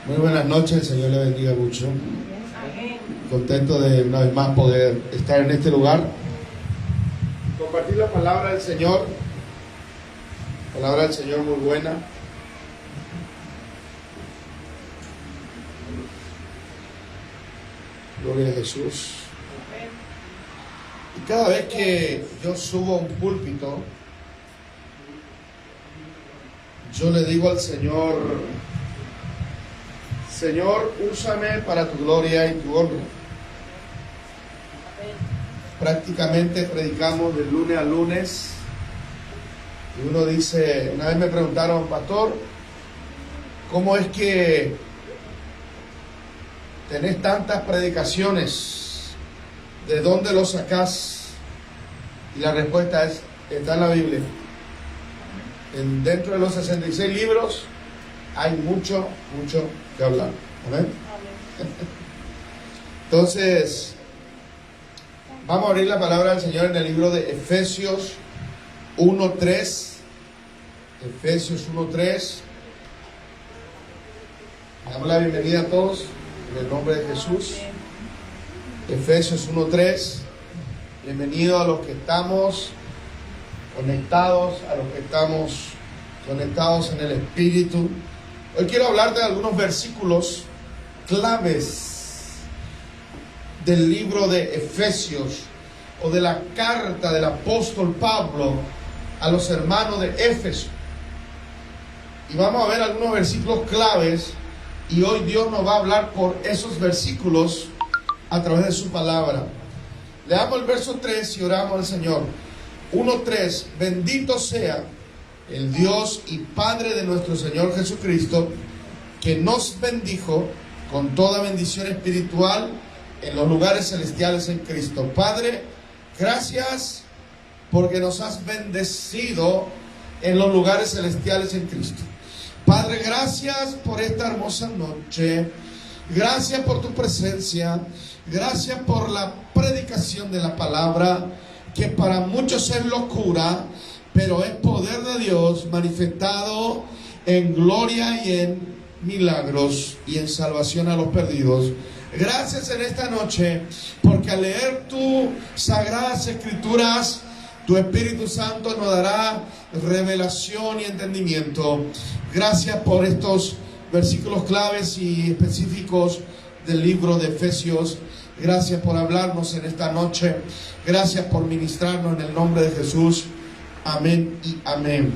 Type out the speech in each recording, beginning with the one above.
Muy buenas noches, el Señor le bendiga mucho. Contento de una vez más poder estar en este lugar, compartir la palabra del Señor. Palabra del Señor muy buena. Gloria a Jesús. Y cada vez que yo subo a un púlpito, yo le digo al Señor: Señor, úsame para tu gloria y tu honra. Prácticamente predicamos de lunes a lunes. Y uno dice, una vez me preguntaron, pastor, ¿cómo es que tenés tantas predicaciones? ¿De dónde lo sacás? Y la respuesta es, está en la Biblia. Dentro de los 66 libros hay mucho que hablar. ¿Amén? Entonces, vamos a abrir la palabra del Señor en el libro de Efesios 1:3. Efesios 1:3. Damos la bienvenida a todos en el nombre de Jesús. Efesios 1:3. Bienvenido a los que estamos conectados, a los que estamos conectados en el Espíritu. Hoy quiero hablarte de algunos versículos claves del libro de Efesios, o de la carta del apóstol Pablo a los hermanos de Éfeso. Y vamos a ver algunos versículos claves, y hoy Dios nos va a hablar por esos versículos a través de su palabra. Leamos el verso 3 y oramos al Señor. 1:3. Bendito sea el Dios y Padre de nuestro Señor Jesucristo, que nos bendijo con toda bendición espiritual en los lugares celestiales en Cristo. Padre, gracias porque nos has bendecido en los lugares celestiales en Cristo. Padre, gracias por esta hermosa noche. Gracias por tu presencia. Gracias por la predicación de la palabra, que para muchos es locura, pero es poder de Dios manifestado en gloria y en milagros y en salvación a los perdidos. Gracias en esta noche, porque al leer tus sagradas escrituras, tu Espíritu Santo nos dará revelación y entendimiento. Gracias por estos versículos claves y específicos del libro de Efesios. Gracias por hablarnos en esta noche. Gracias por ministrarnos en el nombre de Jesús. Amén y amén.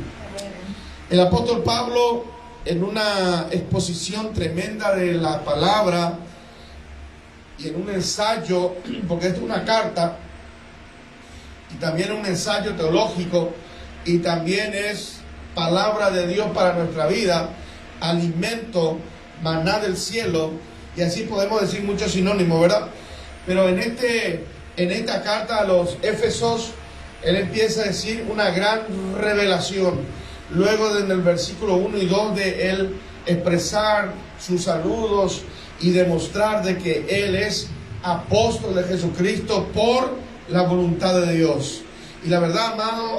El apóstol Pablo, en una exposición tremenda de la palabra y en un ensayo, porque esto es una carta y también un ensayo teológico, y también es palabra de Dios para nuestra vida, alimento, maná del cielo, y así podemos decir muchos sinónimos, ¿verdad? Pero en esta carta a los Éfesos, él empieza a decir una gran revelación. Luego en el versículo 1 y 2 de él expresar sus saludos y demostrar de que él es apóstol de Jesucristo por la voluntad de Dios. Y la verdad,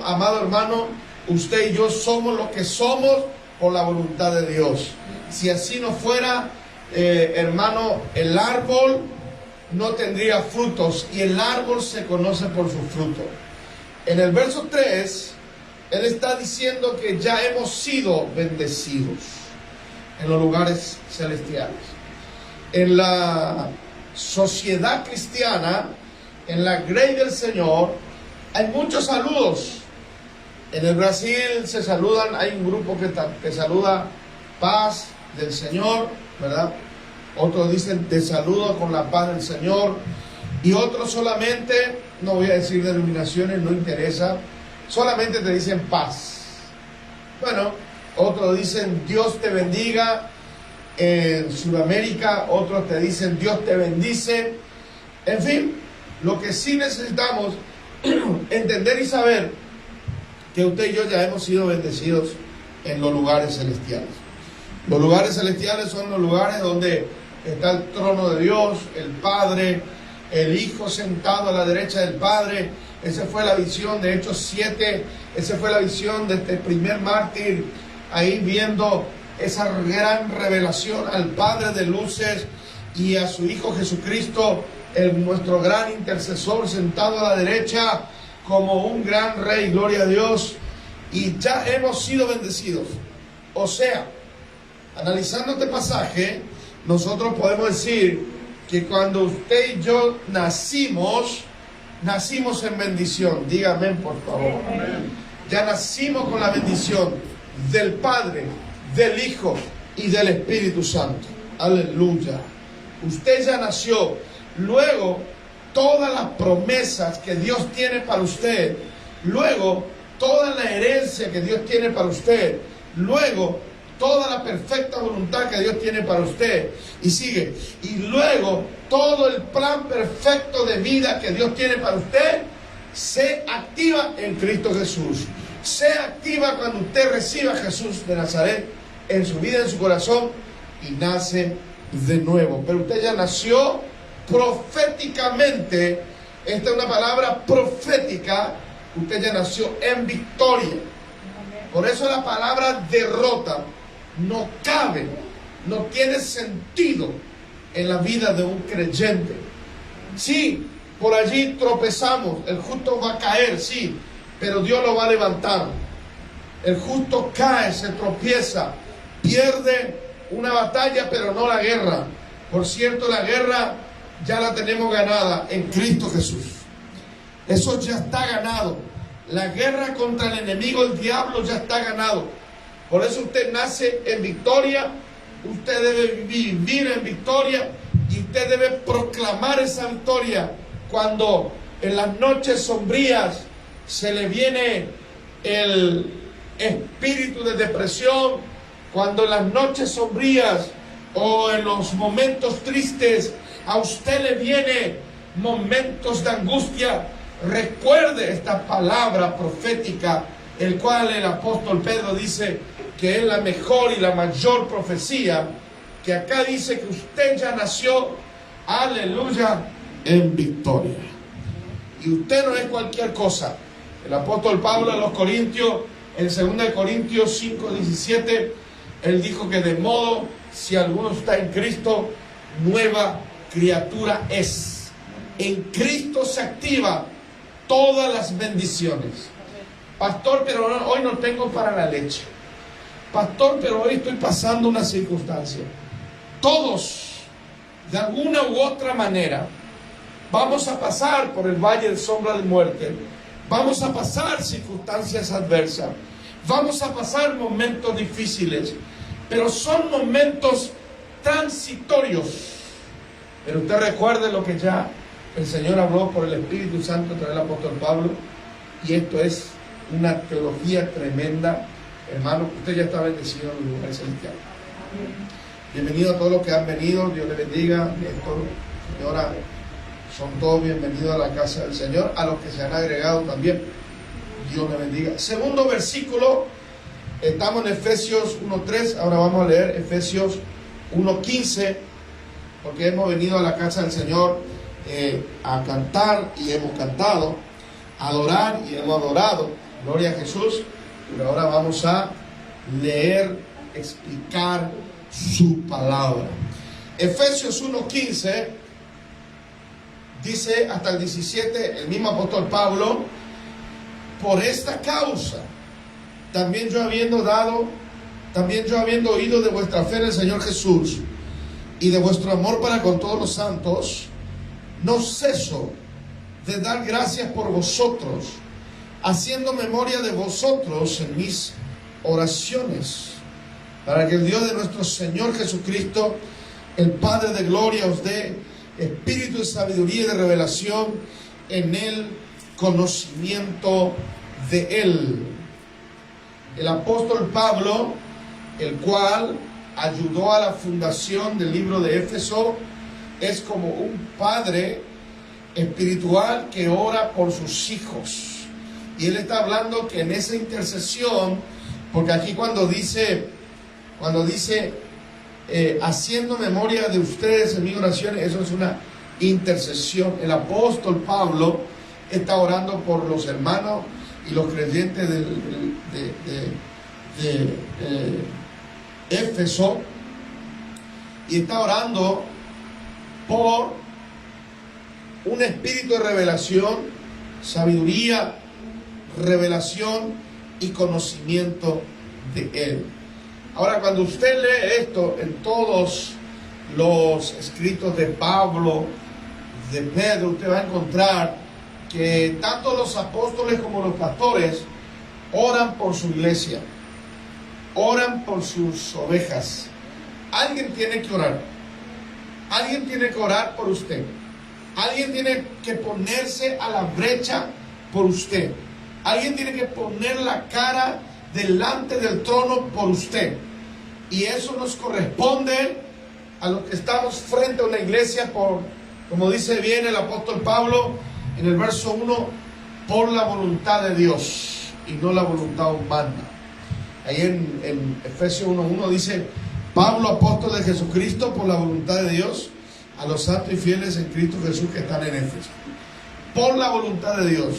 amado hermano, usted y yo somos lo que somos por la voluntad de Dios. Si así no fuera, hermano, el árbol no tendría frutos, y el árbol se conoce por su fruto. En el verso 3, él está diciendo que ya hemos sido bendecidos en los lugares celestiales. En la sociedad cristiana, en la Grey del Señor, hay muchos saludos. En el Brasil se saludan, hay un grupo que saluda paz del Señor, ¿verdad? Otros dicen te saludo con la paz del Señor, y otros solamente, no voy a decir denominaciones, no interesa, solamente te dicen paz. Bueno, otros dicen Dios te bendiga. En Sudamérica otros te dicen Dios te bendice. En fin, lo que sí necesitamos entender y saber, que usted y yo ya hemos sido bendecidos en los lugares celestiales. Los lugares celestiales son los lugares donde está el trono de Dios, el Padre, el Hijo sentado a la derecha del Padre, Esa fue la visión de Hechos 7. Esa fue la visión de este primer mártir, ahí viendo esa gran revelación al Padre de luces y a su Hijo Jesucristo, nuestro gran intercesor, sentado a la derecha como un gran rey. Gloria a Dios. Y ya hemos sido bendecidos. O sea, analizando este pasaje, nosotros podemos decir que cuando usted y yo nacimos en bendición. Dígame, por favor. Amén. Ya nacimos con la bendición del Padre, del Hijo y del Espíritu Santo. Aleluya. Usted ya nació. Luego, todas las promesas que Dios tiene para usted, luego toda la herencia que Dios tiene para usted, luego toda la perfecta voluntad que Dios tiene para usted, y sigue, y luego todo el plan perfecto de vida que Dios tiene para usted, se activa en Cristo Jesús. Se activa cuando usted reciba a Jesús de Nazaret en su vida, en su corazón, y nace de nuevo. Pero usted ya nació proféticamente. Esta es una palabra profética. Usted ya nació en victoria. Por eso la palabra derrota no cabe, no tiene sentido en la vida de un creyente. Sí, por allí tropezamos, el justo va a caer, sí, pero Dios lo va a levantar. El justo cae, se tropieza, pierde una batalla, pero no la guerra. Por cierto, la guerra ya la tenemos ganada en Cristo Jesús. Eso ya está ganado. La guerra contra el enemigo, el diablo, ya está ganado. Por eso usted nace en victoria, usted debe vivir en victoria y usted debe proclamar esa victoria cuando en las noches sombrías se le viene el espíritu de depresión, cuando en las noches sombrías o en los momentos tristes a usted le viene momentos de angustia. Recuerde esta palabra profética, el cual el apóstol Pedro dice que es la mejor y la mayor profecía, que acá dice que usted ya nació, aleluya, en victoria. Y usted no es cualquier cosa. El apóstol Pablo a los Corintios, en 2 Corintios 5:17, él dijo que de modo, si alguno está en Cristo, nueva criatura es. En Cristo se activa todas las bendiciones. Pastor, pero hoy no tengo para la leche. Pastor, pero hoy estoy pasando una circunstancia. Todos, de alguna u otra manera, vamos a pasar por el valle de sombra de muerte. Vamos a pasar circunstancias adversas. Vamos a pasar momentos difíciles. Pero son momentos transitorios. Pero usted recuerde lo que ya el Señor habló por el Espíritu Santo a través del apóstol Pablo. Y esto es una teología tremenda. Hermano, usted ya está bendecido en el lugar celestial. Bienvenido a todos los que han venido. Dios les bendiga. Néstor, señora, son todos bienvenidos a la casa del Señor. A los que se han agregado también, Dios les bendiga. Segundo versículo, estamos en Efesios 1:3. Ahora vamos a leer Efesios 1:15, porque hemos venido a la casa del Señor a cantar y hemos cantado, a adorar y hemos adorado. Gloria a Jesús. Pero ahora vamos a leer, explicar su palabra. Efesios 1:15 dice hasta el 17, el mismo apóstol Pablo: por esta causa, también yo habiendo oído de vuestra fe en el Señor Jesús y de vuestro amor para con todos los santos, no ceso de dar gracias por vosotros, haciendo memoria de vosotros en mis oraciones, para que el Dios de nuestro Señor Jesucristo, el Padre de gloria, os dé espíritu de sabiduría y de revelación en el conocimiento de Él. El apóstol Pablo, el cual ayudó a la fundación del libro de Éfeso, es como un padre espiritual que ora por sus hijos. Y él está hablando que en esa intercesión, porque aquí cuando dice haciendo memoria de ustedes en mis oraciones, eso es una intercesión. El apóstol Pablo está orando por los hermanos y los creyentes de Éfeso, y está orando por un espíritu de revelación, sabiduría, revelación y conocimiento de Él. Ahora, cuando usted lee esto en todos los escritos de Pablo, de Pedro, usted va a encontrar que tanto los apóstoles como los pastores oran por su iglesia, oran por sus ovejas. Alguien tiene que orar. Alguien tiene que orar por usted. Alguien tiene que ponerse a la brecha por usted. Alguien tiene que poner la cara delante del trono por usted. Y eso nos corresponde a los que estamos frente a una iglesia por, como dice bien el apóstol Pablo en el verso 1, por la voluntad de Dios y no la voluntad humana. Ahí en Efesios 1:1 dice: Pablo, apóstol de Jesucristo, por la voluntad de Dios, a los santos y fieles en Cristo Jesús que están en Éfeso. Por la voluntad de Dios.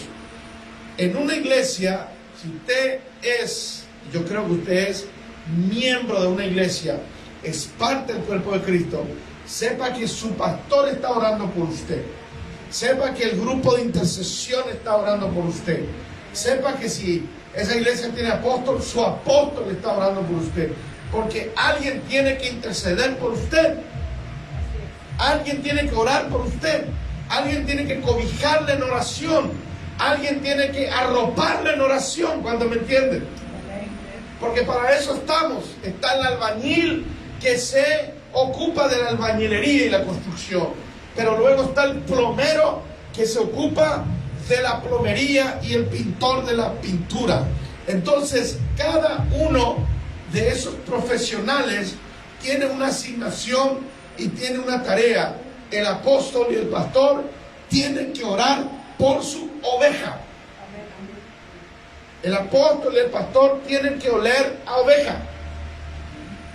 En una iglesia, si usted es, yo creo que usted es miembro de una iglesia, es parte del cuerpo de Cristo, sepa que su pastor está orando por usted. Sepa que el grupo de intercesión está orando por usted. Sepa que si esa iglesia tiene apóstol, su apóstol está orando por usted. Porque alguien tiene que interceder por usted. Alguien tiene que orar por usted. Alguien tiene que cobijarle en oración. Alguien tiene que arroparle en oración, cuando me entienden. Porque para eso estamos. Está el albañil que se ocupa de la albañilería y la construcción. Pero luego está el plomero que se ocupa de la plomería y el pintor de la pintura. Entonces, cada uno de esos profesionales tiene una asignación y tiene una tarea. El apóstol y el pastor tienen que orar por su oveja. El apóstol y el pastor tienen que oler a oveja.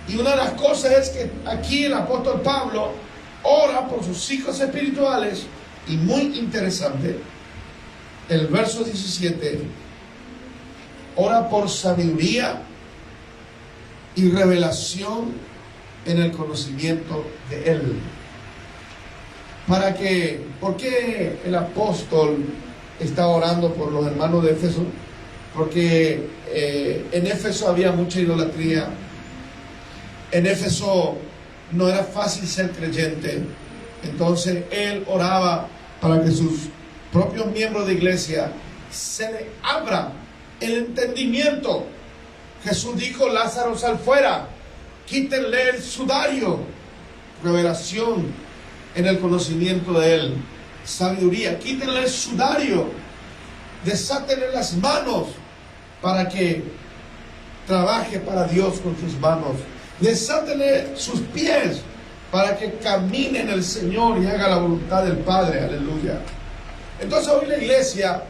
Y una de las cosas es que aquí el apóstol Pablo ora por sus hijos espirituales. Y muy interesante, el verso 17, ora por sabiduría y revelación en el conocimiento de Él. ¿Por qué el apóstol está orando por los hermanos de Éfeso? Porque en Éfeso había mucha idolatría. En Éfeso no era fácil ser creyente. Entonces él oraba para que sus propios miembros de iglesia se le abra el entendimiento. Jesús dijo: Lázaro, sal fuera, quítenle el sudario. Revelación en el conocimiento de Él. Sabiduría, quítenle el sudario, desátenle las manos para que trabaje para Dios con sus manos. Desátenle sus pies para que camine en el Señor y haga la voluntad del Padre. Aleluya. Entonces hoy la iglesia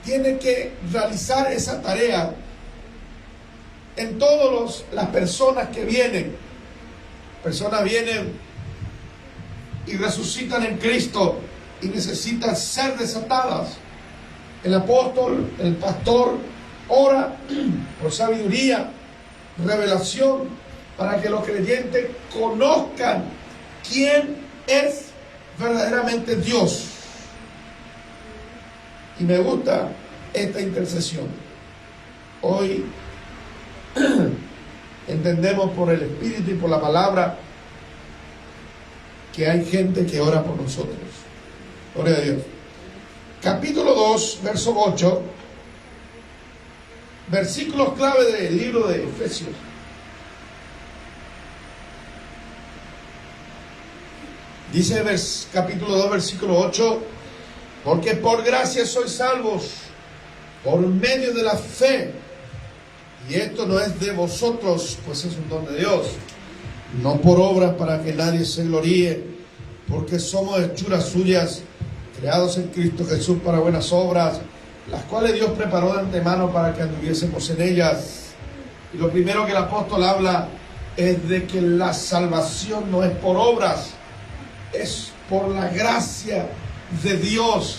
tiene que realizar esa tarea en todas las personas que vienen. Personas vienen y resucitan en Cristo y necesitan ser desatadas. El apóstol, el pastor, ora por sabiduría, revelación, para que los creyentes conozcan quién es verdaderamente Dios. Y me gusta esta intercesión. Hoy entendemos por el Espíritu y por la palabra que hay gente que ora por nosotros. Gloria a Dios. Capítulo 2, verso 8. Versículos clave del libro de Efesios. Dice capítulo 2, versículo 8: porque por gracia sois salvos por medio de la fe, y esto no es de vosotros, pues es un don de Dios, no por obras para que nadie se gloríe, porque somos hechuras suyas, creados en Cristo Jesús para buenas obras, las cuales Dios preparó de antemano para que anduviésemos en ellas. Y lo primero que el apóstol habla es de que la salvación no es por obras, es por la gracia de Dios.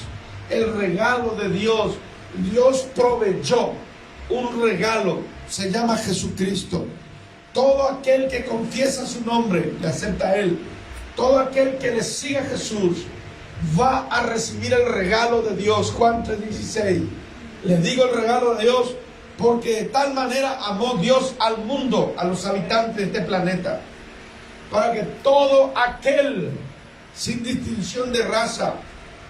el regalo de Dios. Dios proveyó un regalo, se llama Jesucristo. Todo aquel que confiesa su nombre, le acepta a Él. Todo aquel que le siga a Jesús va a recibir el regalo de Dios. Juan 3:16. Les digo el regalo de Dios porque de tal manera amó Dios al mundo, a los habitantes de este planeta, para que todo aquel, sin distinción de raza,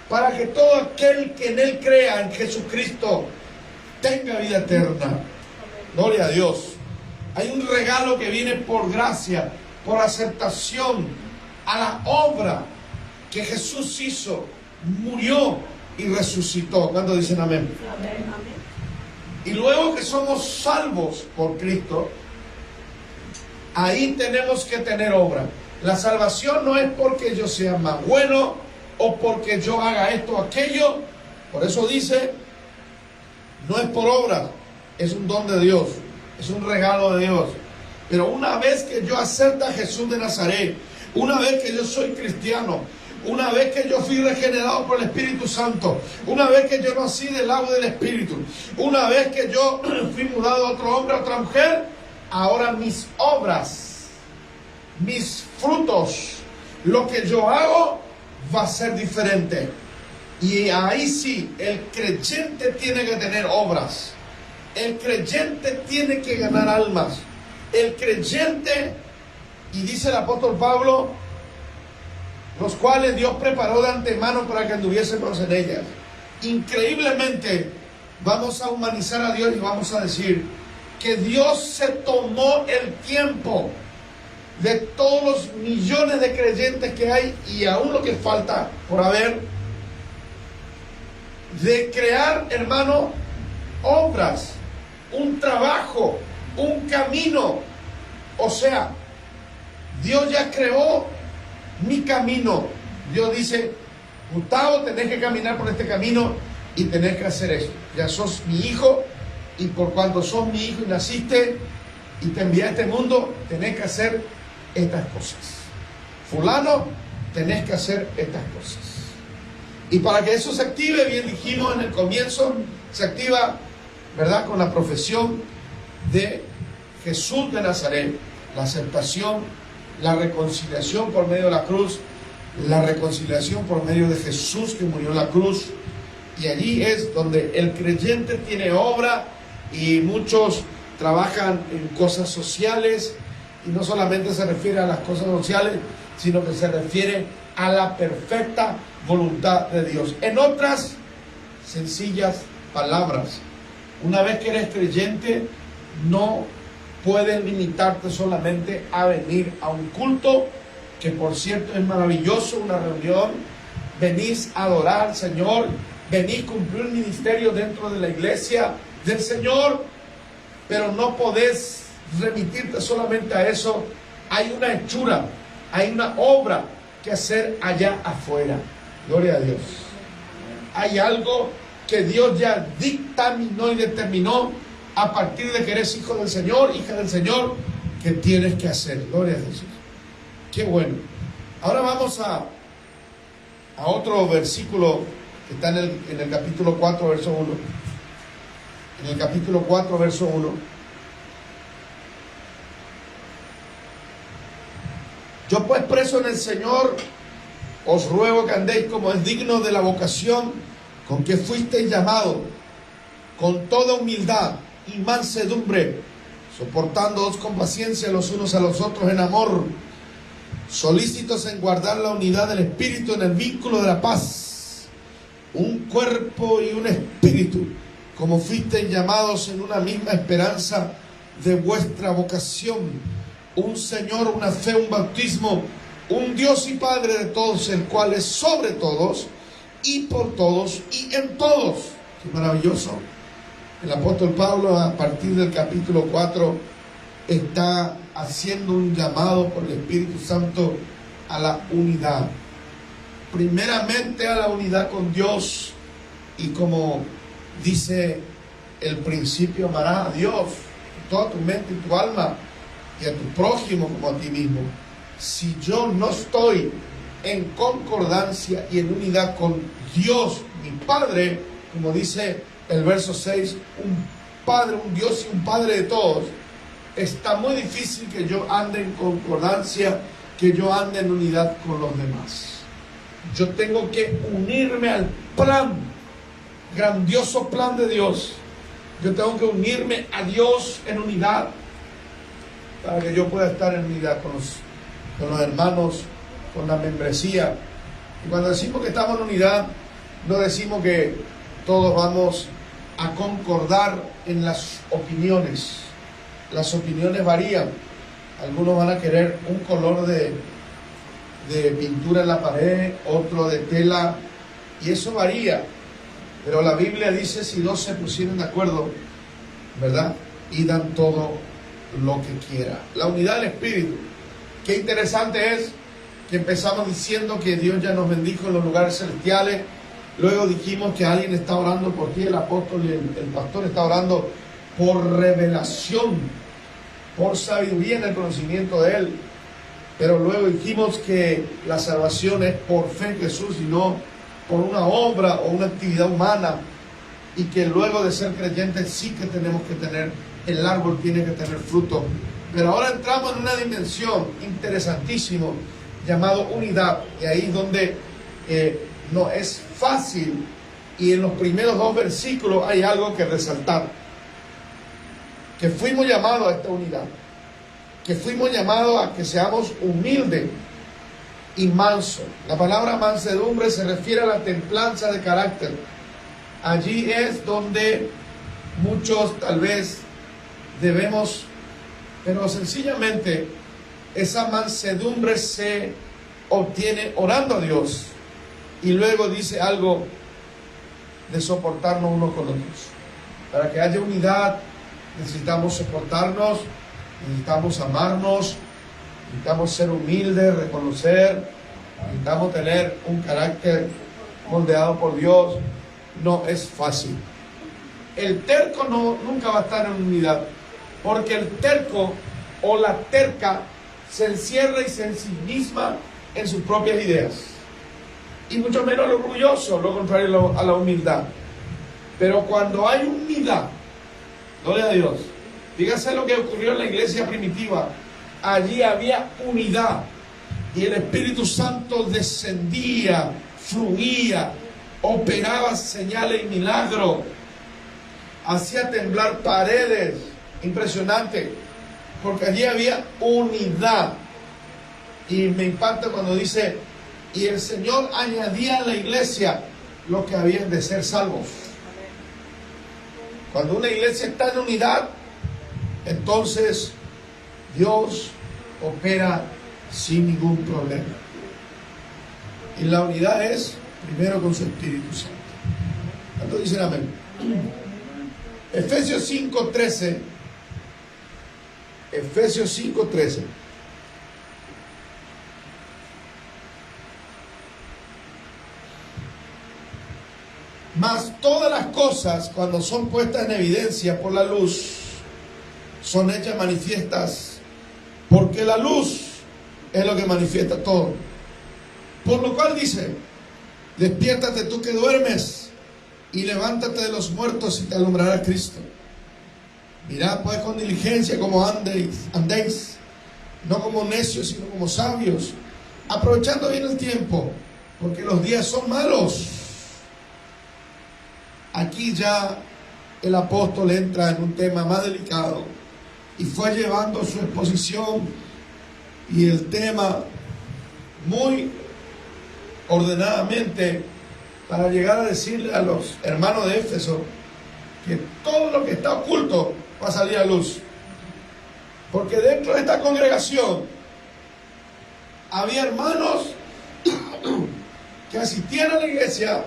para que todo aquel que en Él crea, en Jesucristo, tenga vida eterna. Gloria a Dios. Hay un regalo que viene por gracia, por aceptación a la obra que Jesús hizo, murió y resucitó. ¿Cuántos dicen amén? Amén, amén. Y luego que somos salvos por Cristo, ahí tenemos que tener obra. La salvación no es porque yo sea más bueno o porque yo haga esto o aquello. Por eso dice, no es por obra, es un don de Dios, es un regalo de Dios. Pero una vez que yo acepto a Jesús de Nazaret, una vez que yo soy cristiano, una vez que yo fui regenerado por el Espíritu Santo, una vez que yo nací del agua del Espíritu, una vez que yo fui mudado a otro hombre, a otra mujer, ahora mis obras, mis frutos, lo que yo hago va a ser diferente. Y ahí sí, el creyente tiene que tener obras. El creyente tiene que ganar almas. El creyente, y dice el apóstol Pablo, los cuales Dios preparó de antemano para que anduviésemos en ellas. Increíblemente vamos a humanizar a Dios y vamos a decir que Dios se tomó el tiempo de todos los millones de creyentes que hay y aún lo que falta por haber, de crear, hermano, obras, un trabajo, un camino. O sea, Dios ya creó mi camino. Dios dice, Gustavo, tenés que caminar por este camino y tenés que hacer esto. Ya sos mi hijo, y por cuanto sos mi hijo y naciste y te envié a este mundo, tenés que hacer estas cosas. Fulano, tenés que hacer estas cosas. Y para que eso se active, bien dijimos en el comienzo, se activa, ¿verdad?, con la profesión de Jesús de Nazaret, la aceptación, la reconciliación por medio de la cruz, la reconciliación por medio de Jesús que murió en la cruz. Y allí es donde el creyente tiene obra, y muchos trabajan en cosas sociales, y no solamente se refiere a las cosas sociales, sino que se refiere a la perfecta voluntad de Dios. En otras sencillas palabras, una vez que eres creyente, no puedes limitarte solamente a venir a un culto, que por cierto es maravilloso, una reunión, venís a adorar al Señor, venís a cumplir un ministerio dentro de la iglesia del Señor, pero no podés remitirte solamente a eso. Hay una hechura, hay una obra que hacer allá afuera. Gloria a Dios. Hay algo que Dios ya dictaminó y determinó a partir de que eres hijo del Señor, hija del Señor, que tienes que hacer. Gloria a Jesús. Qué bueno. Ahora vamos a otro versículo que está en el capítulo 4, verso 1. En el capítulo 4, verso 1. Yo pues, preso en el Señor, os ruego que andéis como es digno de la vocación con que fuisteis llamados, con toda humildad y mansedumbre, soportándoos con paciencia los unos a los otros en amor, solícitos en guardar la unidad del Espíritu en el vínculo de la paz, un cuerpo y un espíritu, como fuisteis llamados en una misma esperanza de vuestra vocación, un Señor, una fe, un bautismo, un Dios y Padre de todos, el cual es sobre todos y por todos y en todos. Qué maravilloso. El apóstol Pablo, a partir del capítulo 4, está haciendo un llamado por el Espíritu Santo a la unidad. Primeramente a la unidad con Dios, y como dice el principio, amarás a Dios con toda tu mente y tu alma, y a tu prójimo como a ti mismo. Si yo no estoy en concordancia y en unidad con Dios mi Padre, como dice el verso 6, un Padre, un Dios y un Padre de todos, está muy difícil que yo ande en concordancia, que yo ande en unidad con los demás. Yo tengo que unirme al plan, grandioso plan de Dios. Yo tengo que unirme a Dios en unidad para que yo pueda estar en unidad con los hermanos, con la membresía. Y cuando decimos que estamos en unidad, no decimos que todos vamos a concordar en las opiniones. Las opiniones varían. Algunos van a querer un color de pintura en la pared, otro de tela, y eso varía. Pero la Biblia dice, si dos se pusieran de acuerdo, ¿verdad? Y dan todo lo que quiera. La unidad del Espíritu. Qué interesante es que empezamos diciendo que Dios ya nos bendijo en los lugares celestiales. Luego dijimos que alguien está orando por ti, el apóstol y el pastor está orando por revelación, por sabiduría en el conocimiento de Él. Pero luego dijimos que la salvación es por fe en Jesús y no por una obra o una actividad humana, y que luego de ser creyentes sí que tenemos que tener, el árbol tiene que tener fruto. Pero ahora entramos en una dimensión interesantísima llamado unidad, y ahí es donde no es fácil, y en los primeros 2 versículos hay algo que resaltar, que fuimos llamados a esta unidad, que fuimos llamados a que seamos humildes y mansos. La palabra mansedumbre se refiere a la templanza de carácter. Allí es donde muchos tal vez debemos, pero sencillamente esa mansedumbre se obtiene orando a Dios. Y luego dice algo de soportarnos unos con otros. Para que haya unidad necesitamos soportarnos, necesitamos amarnos, necesitamos ser humildes, reconocer, necesitamos tener un carácter moldeado por Dios. No es fácil. El terco nunca va a estar en unidad, porque el terco o la terca se encierra y se ensimisma en sus propias ideas, y mucho menos el orgulloso, lo contrario a la humildad. Pero cuando hay unidad, gloria a Dios, dígase lo que ocurrió en la iglesia primitiva. Allí había unidad y el Espíritu Santo descendía, fluía, operaba señales y milagros, hacía temblar paredes, impresionante, porque allí había unidad. Y me impacta cuando dice, y el Señor añadía a la iglesia los que habían de ser salvos. Cuando una iglesia está en unidad, entonces Dios opera sin ningún problema. Y la unidad es primero con su Espíritu Santo. ¿Cuántos dicen amén? Efesios 5:13. Efesios 5:13. Mas todas las cosas, cuando son puestas en evidencia por la luz, son hechas manifiestas, porque la luz es lo que manifiesta todo. Por lo cual dice, despiértate tú que duermes, y levántate de los muertos y te alumbrará Cristo. Mirad pues con diligencia cómo andéis, no como necios, sino como sabios, aprovechando bien el tiempo, porque los días son malos. Aquí ya el apóstol entra en un tema más delicado y fue llevando su exposición y el tema muy ordenadamente para llegar a decirle a los hermanos de Éfeso que todo lo que está oculto va a salir a luz. Porque dentro de esta congregación había hermanos que asistían a la iglesia,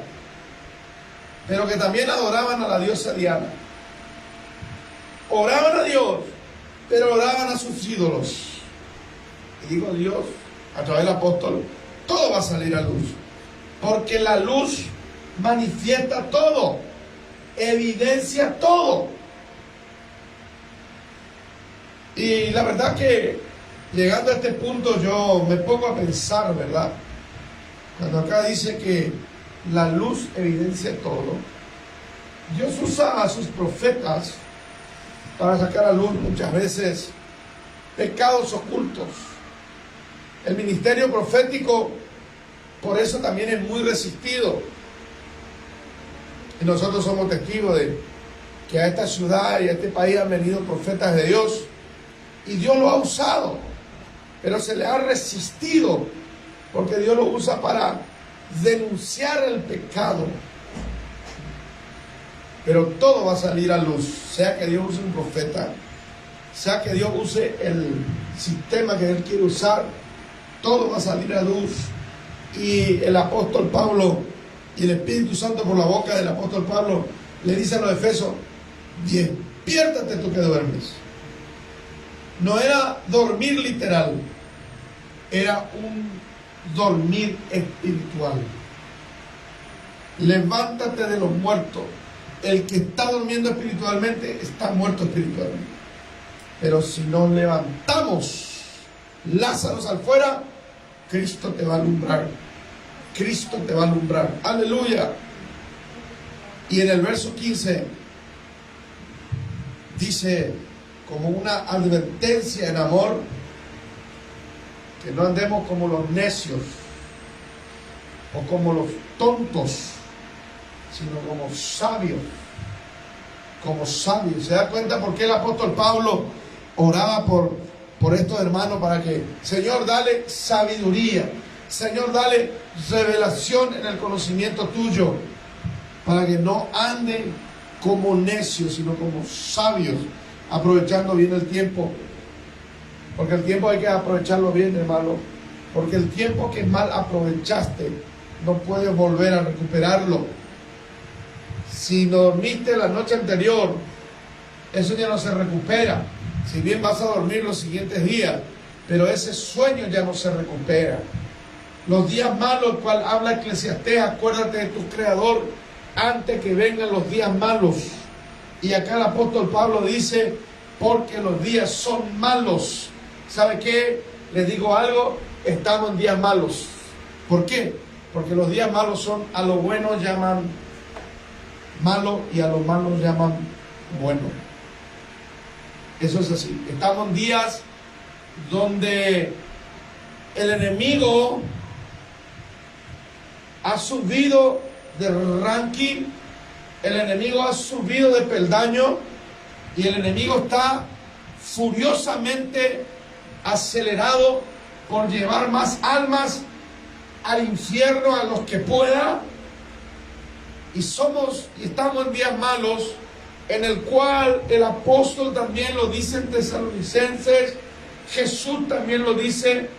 pero que también adoraban a la diosa Diana. Oraban a Dios, pero oraban a sus ídolos. Y digo Dios, a través del apóstol, todo va a salir a luz. Porque la luz manifiesta todo, evidencia todo. Y la verdad que llegando a este punto yo me pongo a pensar, ¿verdad? Cuando acá dice que la luz evidencia todo. Dios usa a sus profetas para sacar a luz muchas veces pecados ocultos. El ministerio profético por eso también es muy resistido. Y nosotros somos testigos de que a esta ciudad y a este país han venido profetas de Dios y Dios lo ha usado, pero se le ha resistido porque Dios lo usa para denunciar el pecado. Pero todo va a salir a luz, sea que Dios use un profeta, sea que Dios use el sistema que Él quiere usar, todo va a salir a luz. Y el apóstol Pablo y el Espíritu Santo por la boca del apóstol Pablo le dice a los Efesios: despiértate tú que duermes. No era dormir literal, era un dormir espiritual. Levántate de los muertos. El que está durmiendo espiritualmente está muerto espiritualmente. Pero si nos levantamos, Lázaro al fuera, Cristo te va a alumbrar. Cristo te va a alumbrar. Aleluya. Y en el verso 15 dice, como una advertencia en amor, que no andemos como los necios o como los tontos, sino como sabios. Como sabios. ¿Se da cuenta por qué el apóstol Pablo oraba por estos hermanos? Para que, Señor, dale sabiduría. Señor, dale revelación en el conocimiento tuyo, para que no anden como necios, sino como sabios, aprovechando bien el tiempo. Porque el tiempo hay que aprovecharlo bien, hermano. Porque el tiempo que mal aprovechaste, no puedes volver a recuperarlo. Si dormiste la noche anterior, eso ya no se recupera. Si bien vas a dormir los siguientes días, pero ese sueño ya no se recupera. Los días malos, cual habla Eclesiastés, acuérdate de tu Creador antes que vengan los días malos. Y acá el apóstol Pablo dice, porque los días son malos. ¿Sabe qué? Les digo algo, estamos en días malos. ¿Por qué? Porque los días malos son, a lo bueno llaman malo y a lo malo llaman bueno. Eso es así. Estamos en días donde el enemigo ha subido de ranking, el enemigo ha subido de peldaño y el enemigo está furiosamente acelerado por llevar más almas al infierno a los que pueda. Y estamos en días malos, en el cual el apóstol también lo dice en Tesalonicenses, Jesús también lo dice: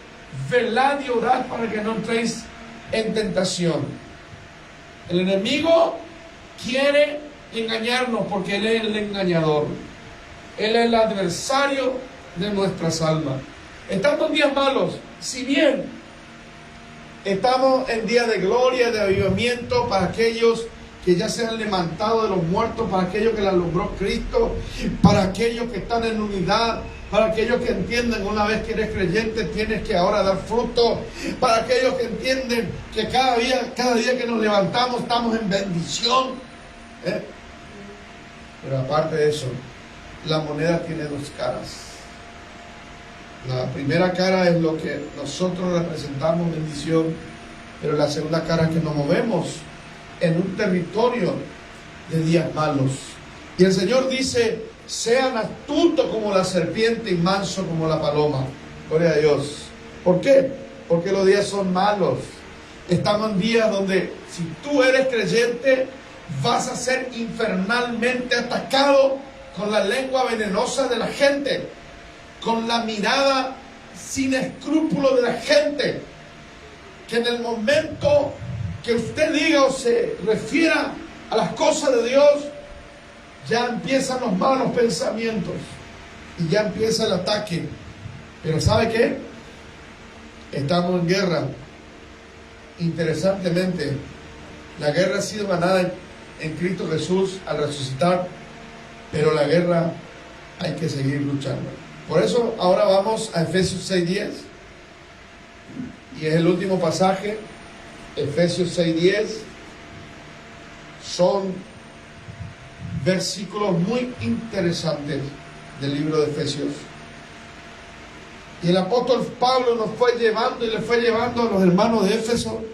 velad y orad para que no entréis en tentación. El enemigo quiere engañarnos porque él es el engañador. Él es el adversario de nuestras almas. Estamos en días malos, si bien estamos en días de gloria, de avivamiento para aquellos que ya se han levantado de los muertos, para aquellos que la alumbró Cristo, para aquellos que están en unidad, para aquellos que entienden una vez que eres creyente tienes que ahora dar fruto, para aquellos que entienden que cada día que nos levantamos estamos en bendición. Pero aparte de eso, la moneda tiene dos caras. La primera cara es lo que nosotros representamos, bendición, pero la segunda cara es que nos movemos en un territorio de días malos. Y el Señor dice: sean astutos como la serpiente y manso como la paloma. Gloria a Dios. ¿Por qué? Porque los días son malos. Estamos en días donde, si tú eres creyente, vas a ser infernalmente atacado con la lengua venenosa de la gente, con la mirada sin escrúpulos de la gente, que en el momento que usted diga o se refiera a las cosas de Dios, ya empiezan los malos pensamientos y ya empieza el ataque. Pero ¿sabe qué? Estamos en guerra. Interesantemente, la guerra ha sido ganada en Cristo Jesús al resucitar, pero la guerra hay que seguir luchando. Por eso ahora vamos a Efesios 6:10, y es el último pasaje, Efesios 6:10, Son versículos muy interesantes del libro de Efesios. Y el apóstol Pablo nos fue llevando y le fue llevando a los hermanos de Éfeso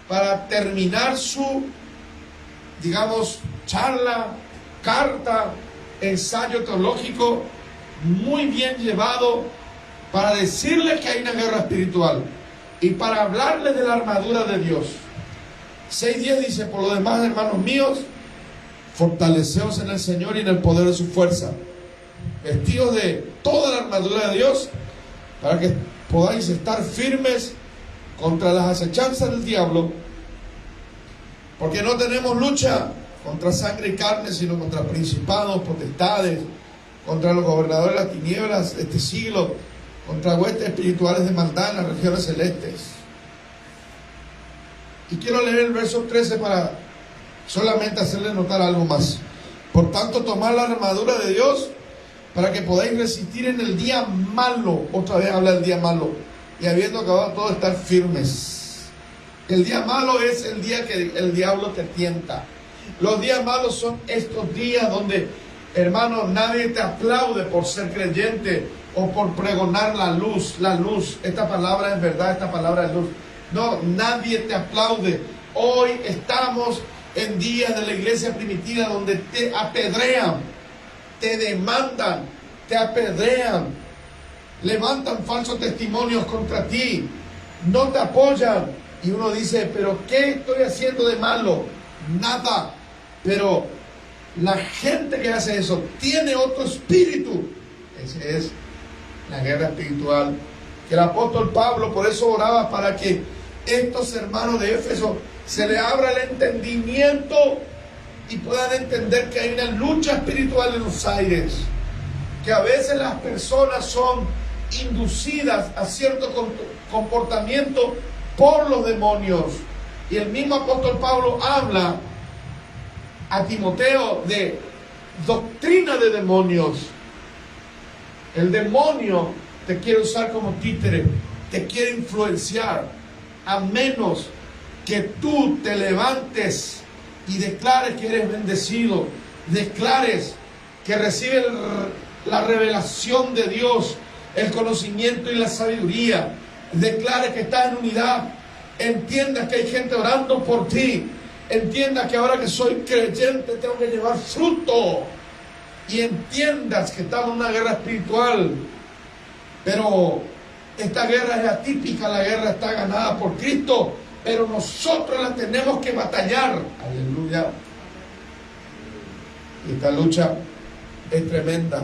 para terminar su, digamos, charla, carta, ensayo teológico muy bien llevado, para decirles que hay una guerra espiritual y para hablarles de la armadura de Dios. 6:10 dice: por lo demás, hermanos míos, fortaleceos en el Señor y en el poder de su fuerza, vestidos de toda la armadura de Dios, para que podáis estar firmes contra las acechanzas del diablo, porque no tenemos lucha contra sangre y carne, sino contra principados, potestades, contra los gobernadores de las tinieblas de este siglo, contra huestes espirituales de maldad en las regiones celestes. Y quiero leer el verso 13 para solamente hacerles notar algo más. Por tanto, tomad la armadura de Dios para que podáis resistir en el día malo. Otra vez habla del día malo. Y habiendo acabado todo, estar firmes. El día malo es el día que el diablo te tienta. Los días malos son estos días donde, hermano, nadie te aplaude por ser creyente o por pregonar la luz. La luz, esta palabra es verdad, esta palabra es luz. No, nadie te aplaude. Hoy estamos en días de la iglesia primitiva donde te apedrean, te demandan, te apedrean, levantan falsos testimonios contra ti, no te apoyan. Y uno dice: ¿pero qué estoy haciendo de malo? Nada. Pero la gente que hace eso tiene otro espíritu. Esa es la guerra espiritual. Que el apóstol Pablo por eso oraba para que estos hermanos de Éfeso se les abra el entendimiento y puedan entender que hay una lucha espiritual en los aires. Que a veces las personas son inducidas a cierto comportamiento por los demonios. Y el mismo apóstol Pablo habla a Timoteo de doctrina de demonios. El demonio te quiere usar como títere, te quiere influenciar, a menos que tú te levantes y declares que eres bendecido, declares que recibes la revelación de Dios, el conocimiento y la sabiduría, declares que estás en unidad, entiendas que hay gente orando por ti, entiendas que ahora que soy creyente tengo que llevar fruto, y entiendas que estamos en una guerra espiritual. Pero esta guerra es atípica, la guerra está ganada por Cristo, pero nosotros la tenemos que batallar. Aleluya. Y esta lucha es tremenda.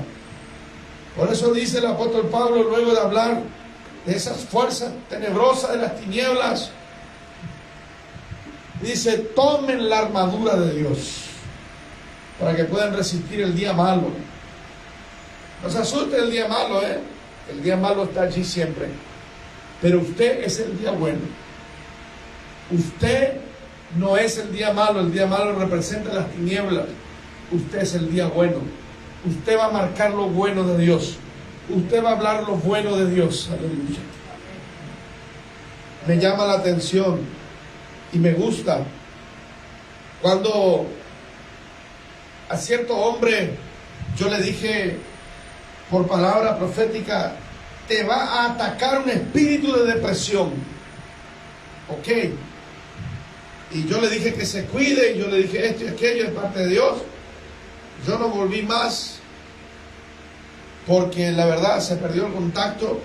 Por eso dice el apóstol Pablo, luego de hablar de esas fuerzas tenebrosas de las tinieblas, dice: tomen la armadura de Dios para que puedan resistir el día malo. No se asuste el día malo, el día malo está allí siempre, pero usted es el día bueno. Usted no es el día malo. El día malo representa las tinieblas. Usted es el día bueno. Usted va a marcar lo bueno de Dios. Usted va a hablar lo bueno de Dios. Aleluya. Me llama la atención y me gusta cuando a cierto hombre yo le dije por palabra profética: te va a atacar un espíritu de depresión. Ok. Y yo le dije que se cuide, y yo le dije esto y aquello, es parte de Dios. Yo no volví más, porque la verdad se perdió el contacto.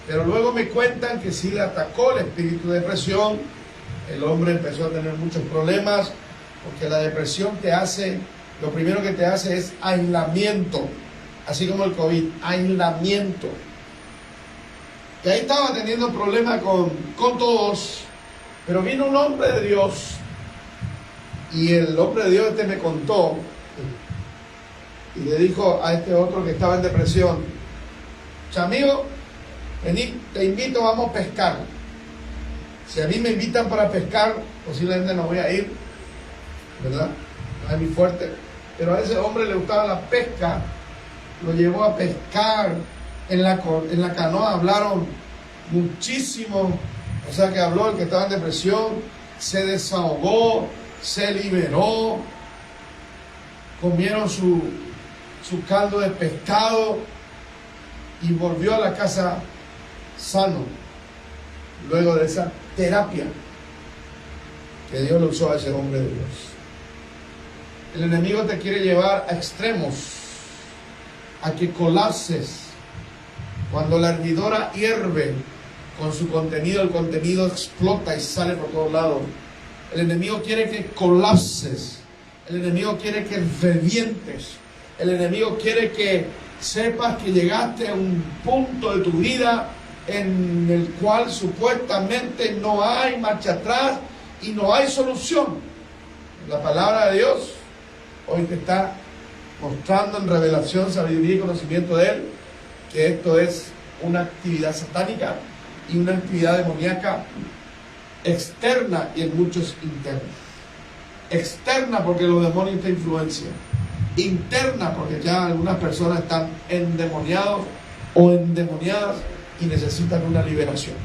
Pero luego me cuentan que sí le atacó el espíritu de depresión. El hombre empezó a tener muchos problemas, porque la depresión te hace, lo primero que te hace es aislamiento, así como el COVID, aislamiento. Y ahí estaba teniendo problemas con todos, pero vino un hombre de Dios, y el hombre de Dios me contó, y le dijo a este otro que estaba en depresión: amigo, vení, te invito, vamos a pescar. Si a mí me invitan para pescar, posiblemente no voy a ir, ¿verdad? No es muy fuerte. Pero a ese hombre le gustaba la pesca, lo llevó a pescar en la canoa, hablaron muchísimo. O sea que habló el que estaba en depresión, se desahogó, se liberó, comieron su caldo de pescado y volvió a la casa sano, luego de esa terapia que Dios le usó a ese hombre de Dios. El enemigo te quiere llevar a extremos, a que colapses. Cuando la hervidora hierve con su contenido, el contenido explota y sale por todos lados. El enemigo quiere que colapses. El enemigo quiere que revientes. El enemigo quiere que sepas que llegaste a un punto de tu vida en el cual supuestamente no hay marcha atrás y no hay solución. La palabra de Dios hoy te está mostrando en revelación, sabiduría y conocimiento de Él, que esto es una actividad satánica y una actividad demoníaca externa y en muchos interna. Externa porque los demonios te influencian. Interna porque ya algunas personas están endemoniados o endemoniadas y necesitan una liberación.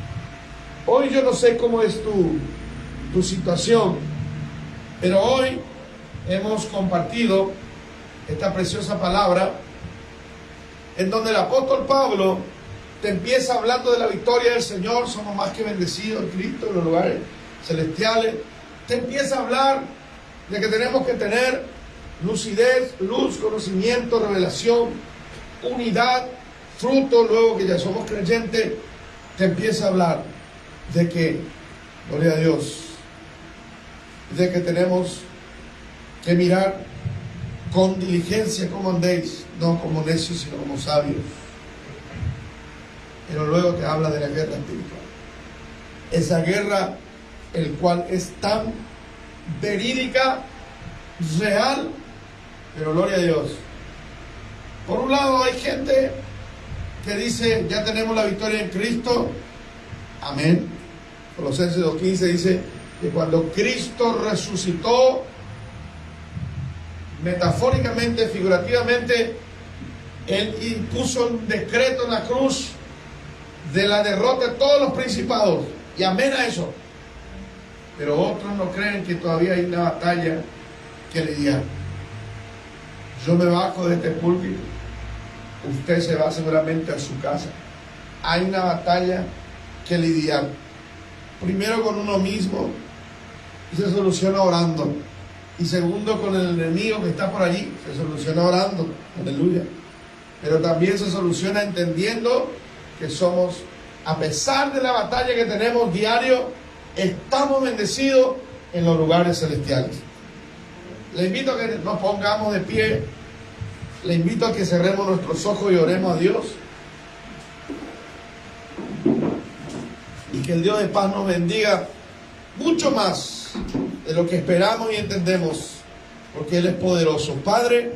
Hoy yo no sé cómo es tu situación, pero hoy hemos compartido esta preciosa palabra en donde el apóstol Pablo te empieza hablando de la victoria del Señor. Somos más que bendecidos en Cristo en los lugares celestiales. Te empieza a hablar de que tenemos que tener lucidez, luz, conocimiento, revelación, unidad, fruto. Luego que ya somos creyentes, te empieza a hablar de que, gloria a Dios, de que tenemos que mirar con diligencia cómo andéis, no como necios, sino como sabios. Pero luego te habla de la guerra espiritual. Esa guerra, el cual es tan verídica, real, pero gloria a Dios. Por un lado hay gente que dice, ya tenemos la victoria en Cristo. Amén. Colosenses 2:15 dice que cuando Cristo resucitó, metafóricamente, figurativamente, Él impuso un decreto en la cruz de la derrota de todos los principados. Y amén a eso. Pero otros no creen que todavía hay una batalla que lidiar. Yo me bajo de este púlpito, usted se va seguramente a su casa. Hay una batalla que lidiar. Primero con uno mismo, y se soluciona orando. Y segundo con el enemigo que está por allí, se soluciona orando. Aleluya. Pero también se soluciona entendiendo que somos, a pesar de la batalla que tenemos diario, estamos bendecidos en los lugares celestiales. Le invito a que nos pongamos de pie. Le invito a que cerremos nuestros ojos y oremos a Dios. Y que el Dios de paz nos bendiga mucho más de lo que esperamos y entendemos, porque Él es poderoso. Padre,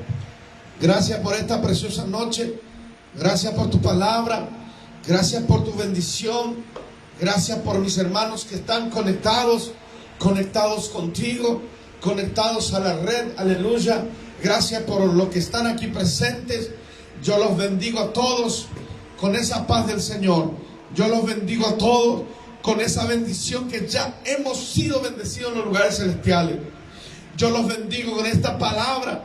gracias por esta preciosa noche. Gracias por tu palabra. Gracias por tu bendición. Gracias por mis hermanos que están conectados contigo, conectados a la red. Aleluya. Gracias por los que están aquí presentes. Yo los bendigo a todos con esa paz del Señor. Yo los bendigo a todos con esa bendición que ya hemos sido bendecidos en los lugares celestiales. Yo los bendigo con esta palabra,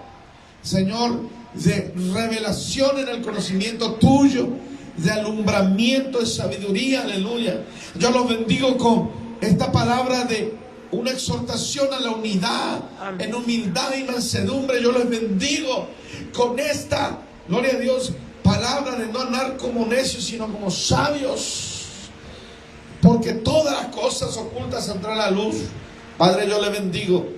Señor, de revelación en el conocimiento tuyo, de alumbramiento, de sabiduría. Aleluya. Yo los bendigo con esta palabra de una exhortación a la unidad. Amén. En humildad y mansedumbre. Yo les bendigo con esta, gloria a Dios, palabra de no andar como necios, sino como sabios, porque todas las cosas ocultas saldrán a la luz. Padre, yo le bendigo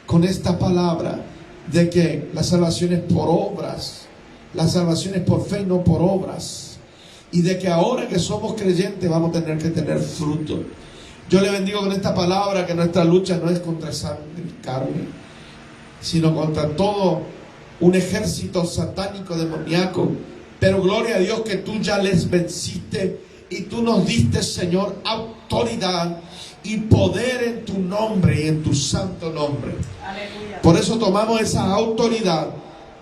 con esta palabra de que la salvación es por obras, la salvación es por fe y no por obras, y de que ahora que somos creyentes vamos a tener que tener fruto. Yo le bendigo con esta palabra que nuestra lucha no es contra sangre y carne, sino contra todo un ejército satánico demoníaco. Pero gloria a Dios que tú ya les venciste y tú nos diste, Señor, autoridad y poder en tu nombre y en tu santo nombre. Aleluya. Por eso tomamos esa autoridad,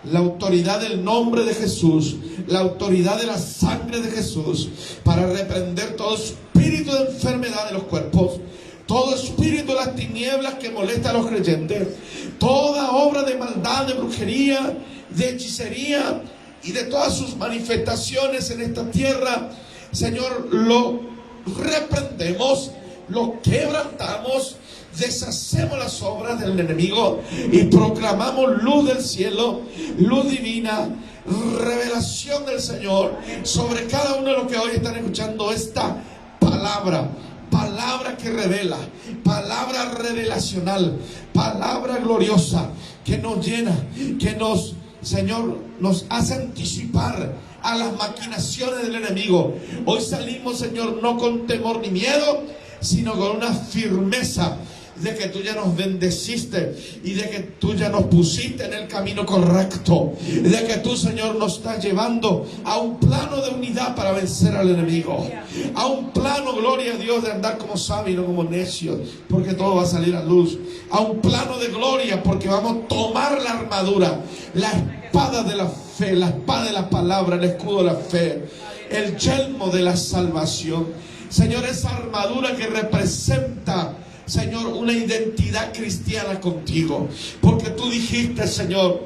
la autoridad del nombre de Jesús, la autoridad de la sangre de Jesús, para reprender todo espíritu de enfermedad de los cuerpos, todo espíritu de las tinieblas que molesta a los creyentes, toda obra de maldad, de brujería, de hechicería y de todas sus manifestaciones en esta tierra, Señor, lo reprendemos, lo quebrantamos, deshacemos las obras del enemigo y proclamamos luz del cielo, luz divina, revelación del Señor sobre cada uno de los que hoy están escuchando esta palabra. Palabra que revela, palabra revelacional, palabra gloriosa que nos llena, que nos, Señor, nos hace anticipar a las maquinaciones del enemigo. Hoy salimos, Señor, no con temor ni miedo, sino con una firmeza de que tú ya nos bendeciste y de que tú ya nos pusiste en el camino correcto, de que tú, Señor, nos estás llevando a un plano de unidad para vencer al enemigo, a un plano, gloria a Dios, de andar como sabios y no como necios, porque todo va a salir a luz, a un plano de gloria, porque vamos a tomar la armadura, la espada de la fe, la espada de la palabra, el escudo de la fe, el yelmo de la salvación, Señor, esa armadura que representa, Señor, una identidad cristiana contigo, porque tú dijiste, Señor,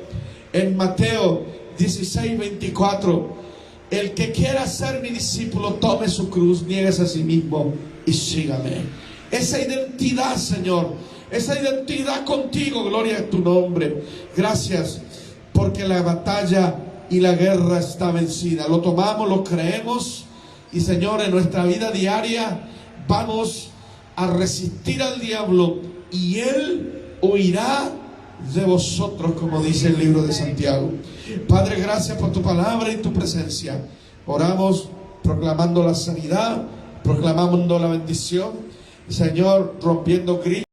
en Mateo 16:24, el que quiera ser mi discípulo, tome su cruz, nieguese a sí mismo y sígame. Esa identidad, Señor, esa identidad contigo, gloria a tu nombre. Gracias, porque la batalla y la guerra está vencida. Lo tomamos, lo creemos, y Señor, en nuestra vida diaria vamos a resistir al diablo y él huirá de vosotros, como dice el libro de Santiago. Padre, gracias por tu palabra y tu presencia. Oramos proclamando la sanidad, proclamando la bendición, Señor, rompiendo gritos.